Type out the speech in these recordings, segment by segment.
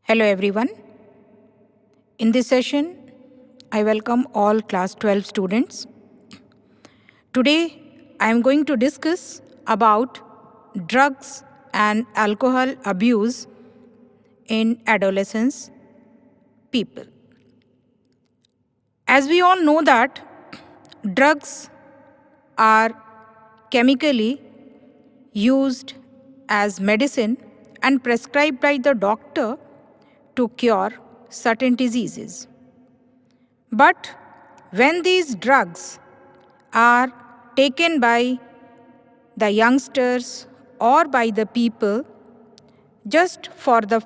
Hello everyone. In this session, I welcome all class 12 students. Today, I am going to discuss about drugs and alcohol abuse in adolescence people. As we all know that drugs are chemically used as medicine and prescribed by the doctor to cure certain diseases. But when these drugs are taken by the youngsters or by the people just for the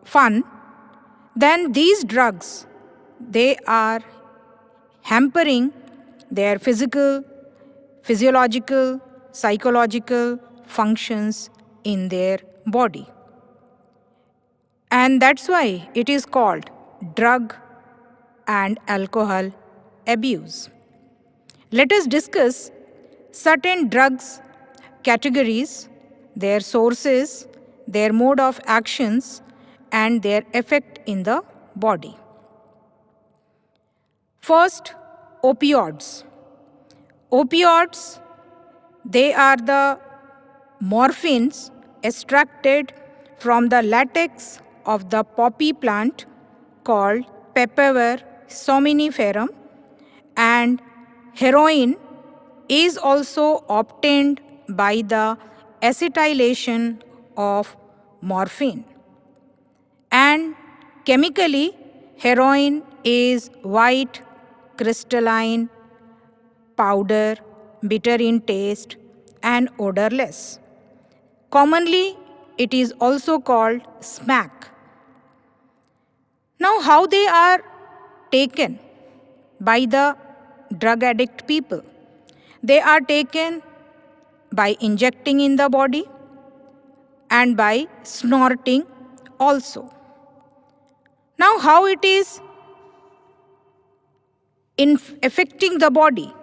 fun, then these drugs, they are hampering their physical, physiological, psychological functions in their body. And that's why it is called drug and alcohol abuse. Let us discuss certain drugs categories, their sources, their mode of actions, and their effect in the body. First, opioids. Opioids, they are the morphines extracted from the latex of the poppy plant called Papaver somniferum, and heroin is also obtained by the acetylation of morphine. And chemically, heroin is white, crystalline, powder, bitter in taste, and odorless. Commonly, it is also called smack. Now, how they are taken by the drug addict people? They are taken by injecting in the body and by snorting also. Now, how it is affecting the body?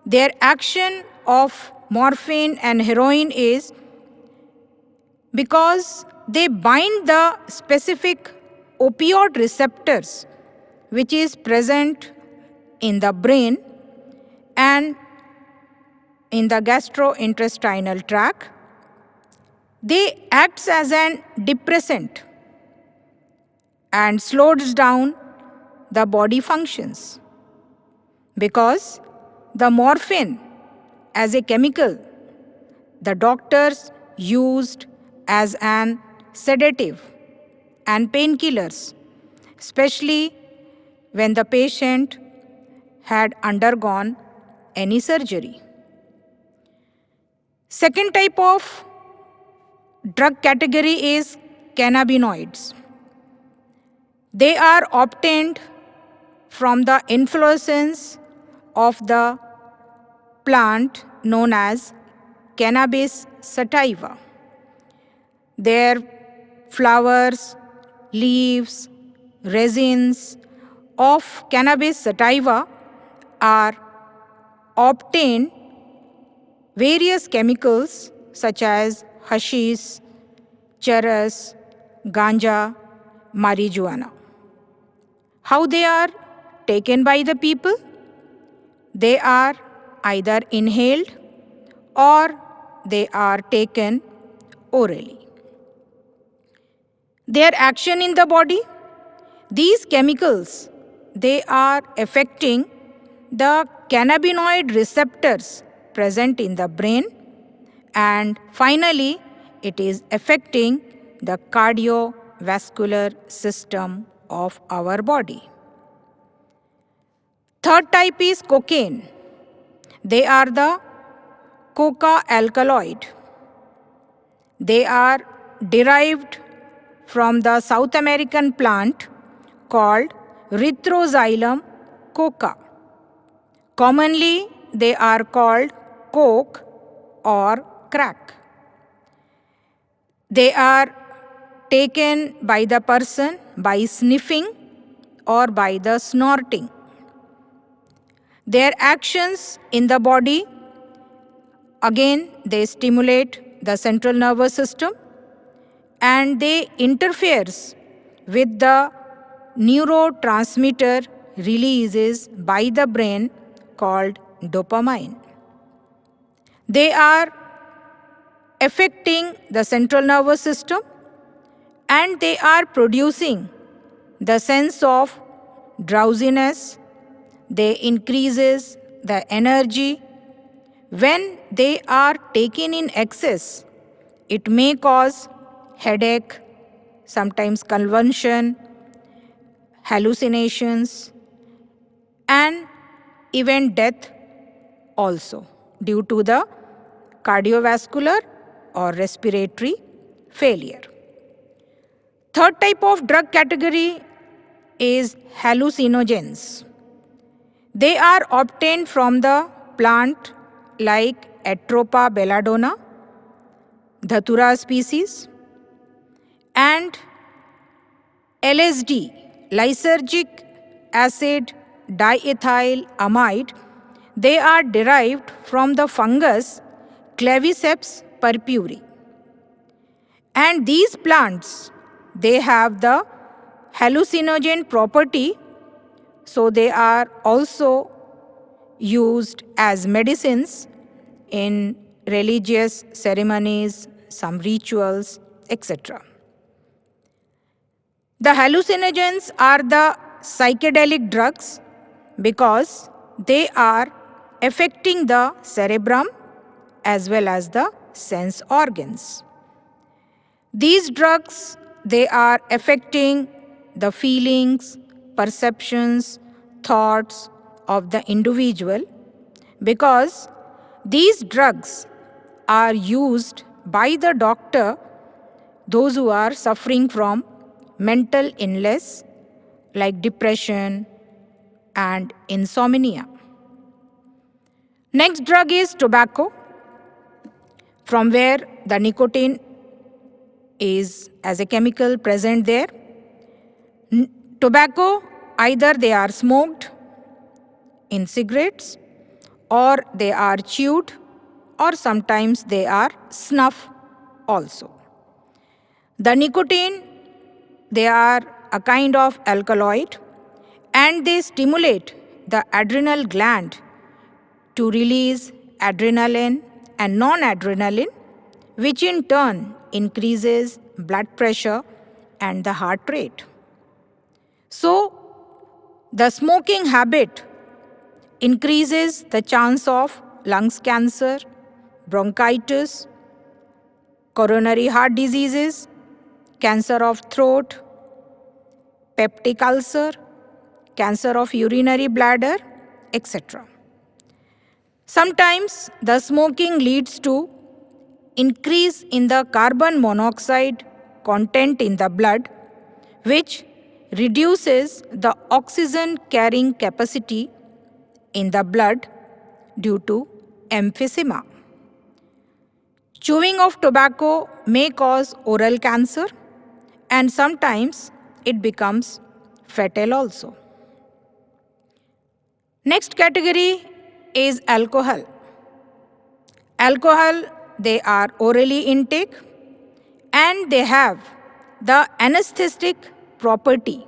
Their action of morphine and heroin is because they bind the specific opioid receptors which is present in the brain and in the gastrointestinal tract. They acts as an depressant and slows down the body functions because the morphine as a chemical the doctors used as an sedative and painkillers, especially when the patient had undergone any surgery. Second type of drug category is cannabinoids. They are obtained from the inflorescence of the plant known as Cannabis sativa. Their flowers, leaves, resins of Cannabis sativa are obtained various chemicals such as hashish, charas, ganja, marijuana. How they are taken by the people? They are either inhaled or they are taken orally. Their action in the body? These chemicals, they are affecting the cannabinoid receptors present in the brain, and finally it is affecting the cardiovascular system of our body. Third type is cocaine. They are the coca alkaloid. They are derived from the South American plant called Erythroxylum coca. Commonly, they are called coke or crack. They are taken by the person by sniffing or by the snorting. Their actions in the body, again, they stimulate the central nervous system and they interferes with the neurotransmitter releases by the brain called dopamine. They are affecting the central nervous system, and they are producing the sense of drowsiness. They increases the energy. When they are taken in excess, it may cause headache, sometimes convulsion, hallucinations, and even death also due to the cardiovascular or respiratory failure. Third type of drug category is hallucinogens. They are obtained from the plant like Atropa belladonna, Dhatura species, and LSD, lysergic acid diethyl amide. They are derived from the fungus Claviceps purpurei. And these plants, they have the hallucinogen property, so they are also used as medicines in religious ceremonies, some rituals, etc. The hallucinogens are the psychedelic drugs because they are affecting the cerebrum as well as the sense organs. These drugs, they are affecting the feelings, perceptions, thoughts of the individual because these drugs are used by the doctor, those who are suffering from mental illness like depression and insomnia. Next drug is tobacco, from where the nicotine is as a chemical present there. Tobacco, either they are smoked in cigarettes, or they are chewed, or sometimes they are snuff also. The nicotine, they are a kind of alkaloid, and they stimulate the adrenal gland to release adrenaline and non-adrenaline, which in turn increases blood pressure and the heart rate. So, the smoking habit increases the chance of lungs cancer, bronchitis, coronary heart diseases, cancer of throat, peptic ulcer, cancer of urinary bladder, etc. Sometimes the smoking leads to increase in the carbon monoxide content in the blood, which reduces the oxygen carrying capacity in the blood due to emphysema. Chewing of tobacco may cause oral cancer, and sometimes it becomes fatal also. Next category is alcohol. Alcohol, they are orally intake, and they have the anesthetic property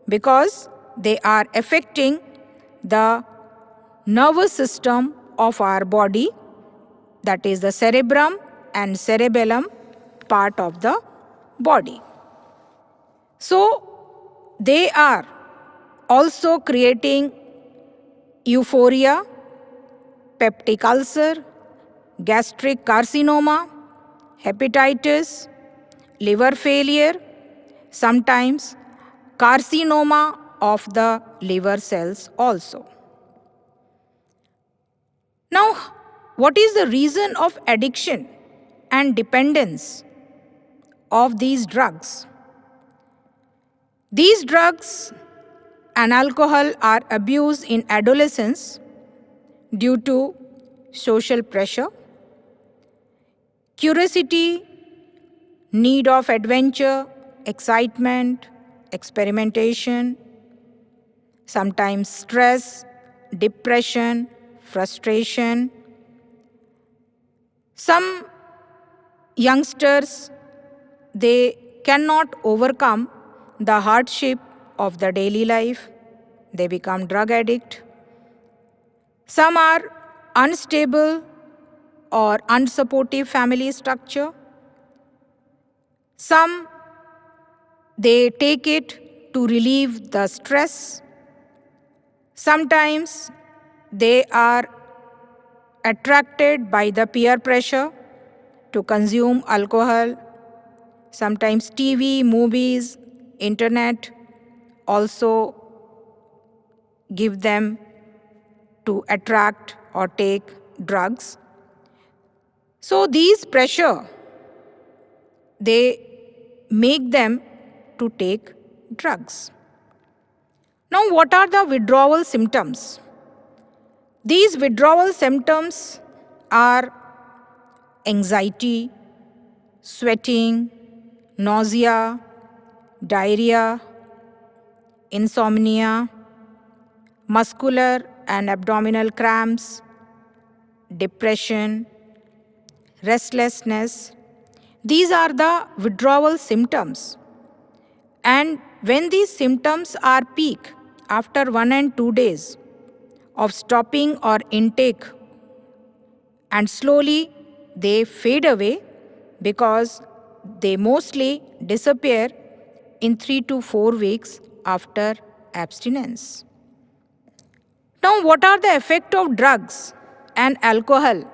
because they are affecting the nervous system of our body, that is the cerebrum and cerebellum part of the body. So, they are also creating euphoria, peptic ulcer, gastric carcinoma, hepatitis, liver failure, sometimes carcinoma of the liver cells also. Now, what is the reason of addiction and dependence of these drugs? These drugs and alcohol are abused in adolescence due to social pressure, curiosity, need of adventure, excitement, experimentation, sometimes stress, depression, frustration. Some youngsters, they cannot overcome the hardship of the daily life. They become drug addict. Some are unstable or unsupportive family structure. Some, they take it to relieve the stress. Sometimes they are attracted by the peer pressure to consume alcohol. Sometimes TV, movies, internet also give them to attract or take drugs. So these pressure, they make them to take drugs. Now, what are the withdrawal symptoms? These withdrawal symptoms are anxiety, sweating, nausea, diarrhea, insomnia, muscular and abdominal cramps, depression, restlessness. These are the withdrawal symptoms. And when these symptoms are peak after 1 and 2 days of stopping or intake, and slowly they fade away because they mostly disappear in 3 to 4 weeks after abstinence. Now, what are the effects of drugs and alcohol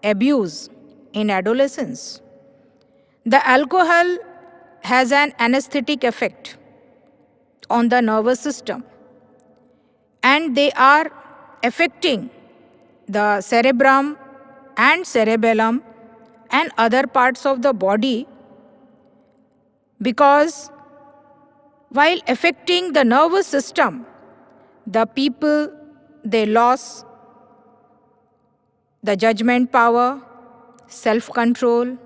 abuse in adolescence? The alcohol has an anesthetic effect on the nervous system, and they are affecting the cerebrum and cerebellum and other parts of the body, because while affecting the nervous system, the people, they lose the judgment power, self-control,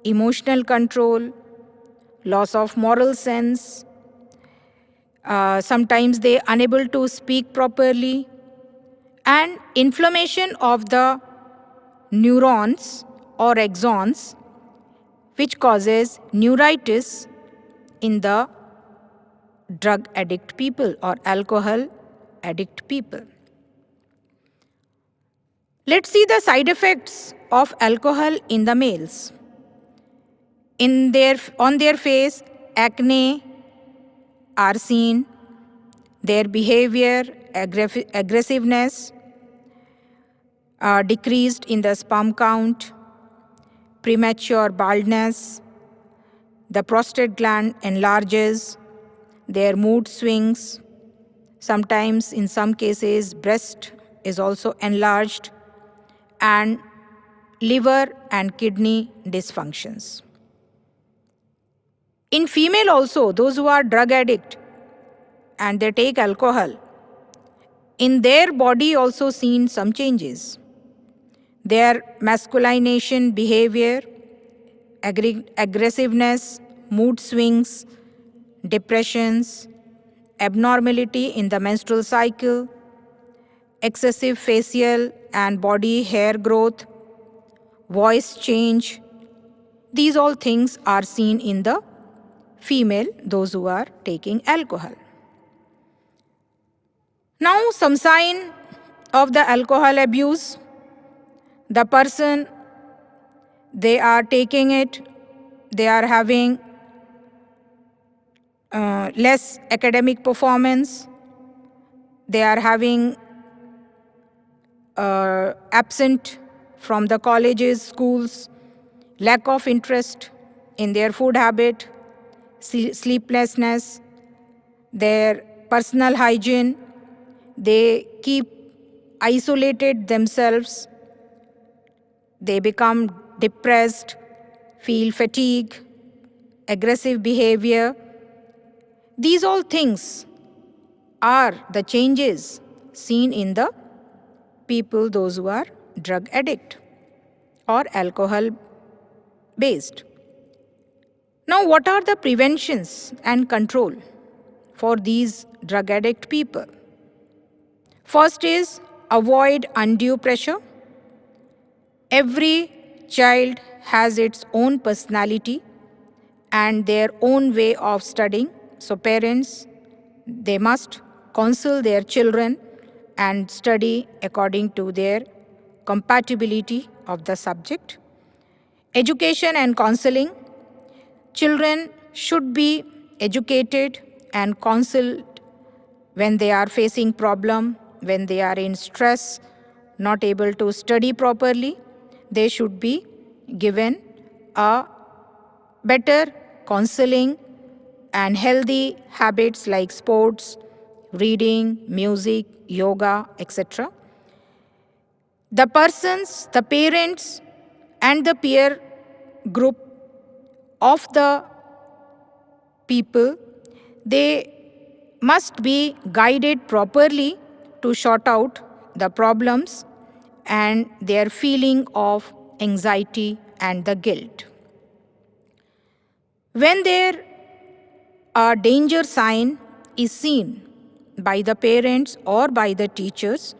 emotional control, loss of moral sense. Sometimes they are unable to speak properly, and inflammation of the neurons or axons, which causes neuritis in the drug addict people or alcohol addict people. Let's see the side effects of alcohol in the males. On their face, acne are seen, their behavior, aggressiveness, decreased in the sperm count, premature baldness, the prostate gland enlarges, their mood swings, sometimes in some cases breast is also enlarged, and liver and kidney dysfunctions. In female also, those who are drug addict and they take alcohol, in their body also seen some changes. Their masculination behavior, aggressiveness, mood swings, depressions, abnormality in the menstrual cycle, excessive facial and body hair growth, voice change. These all things are seen in the female, those who are taking alcohol. Now, some sign of the alcohol abuse. The person, they are taking it, they are having less academic performance, they are having absent from the colleges, schools, lack of interest in their food habit, sleeplessness, their personal hygiene, they keep isolated themselves, they become depressed, feel fatigue, aggressive behavior. These all things are the changes seen in the people, those who are drug addict or alcohol based. Now, what are the preventions and control for these drug addict people? First is avoid undue pressure. Every child has its own personality and their own way of studying. So parents, they must counsel their children and study according to their compatibility of the subject. Education and counseling. Children should be educated and counseled when they are facing problem, when they are in stress, not able to study properly. They should be given a better counseling and healthy habits like sports, reading, music, yoga, etc. The persons, the parents, and the peer group of the people, they must be guided properly to sort out the problems and their feeling of anxiety and the guilt. When there a danger sign is seen by the parents or by the teachers,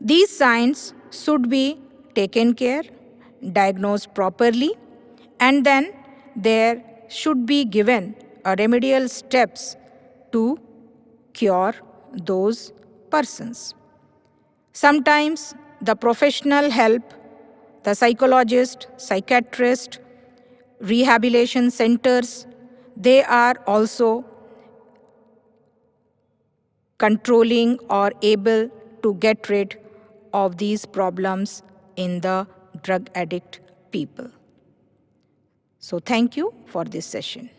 these signs should be taken care, diagnosed properly, and then there should be given a remedial steps to cure those persons. Sometimes the professional help, the psychologist, psychiatrist, rehabilitation centers, they are also controlling or able to get rid of these problems in the drug addict people. So thank you for this session.